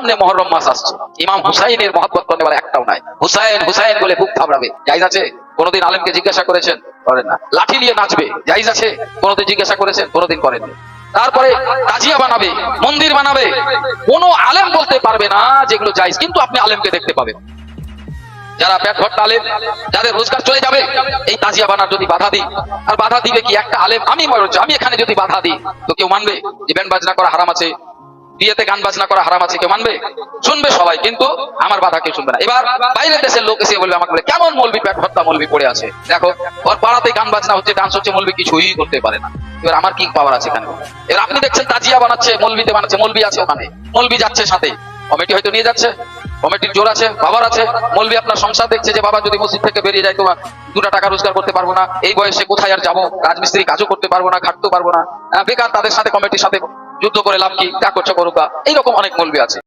সামনে মুহররম মাস আসছে, ইমাম হুসাইনের মহব্বত করনে वाला একটাও নাই। হুসাইন হুসাইন বলে বুক থাবড়াবে, জায়েজ আছে? কোনদিন আলেমকে জিজ্ঞাসা করেছেন? করেন না। লাঠি নিয়ে নাচবে, জায়েজ আছে? কোনদিন জিজ্ঞাসা করেছেন? কোনদিন করেননি। তারপরে তাজিয়া বানাবে, মন্দির বানাবে, কোন আলেম বলতে পারবে না যেগুলো জায়েজ, কিন্তু আপনি আলেমকে দেখতে পাবেন যারা পেট ভর্তা আলেম, যাদের রোজগার চলে যাবে এই তাজিয়া বানার যদি বাধা দিই। আর বাধা দিবে কি একটা আলেম? আমি এখানে যদি বাধা দিই তো কেউ মানবে যে ব্যান্ড বাজনা করা হারাম আছে, বিয়েতে গান বাজনা করা হারাম আছে? কেউ মানবে? শুনবে সবাই, কিন্তু আমার বাধা কেউ শুনবে না। এবার বাইরের দেশের লোক এসে বলবে, আমাকে বলে কেমন মৌলবি পেট ভর্তা মৌলবি পড়ে আছে, দেখো ওর পাড়াতে গান বাজনা হচ্ছে, ডান্স হচ্ছে, মৌলবি কিছুই করতে পারে না। এবার আমার কি পাওয়ার আছে এখানে? এবার আপনি দেখছেন তাজিয়া বানাচ্ছে, মৌলবিতে বানাচ্ছে, মৌলবি আছে ওখানে, মৌলবি যাচ্ছে সাথে, কমিটি হয়তো নিয়ে যাচ্ছে, কমিটির জোর আছে, বাবার আছে। মৌলবি আপনার সংসার দেখছে যে বাবা যদি মসজিদ থেকে বেরিয়ে যায় তোমার 2টা টাকা রোজগার করতে পারবো না, এই বয়সে কোথায় আর যাবো, রাজমিস্ত্রি কাজও করতে পারবো না, খাটতেও পারবো না, বেকার, তাদের সাথে কমিটির সাথে যুদ্ধ করে লাভ কি, যা করছো করুকা। এইরকম অনেক মৌলবি আছে।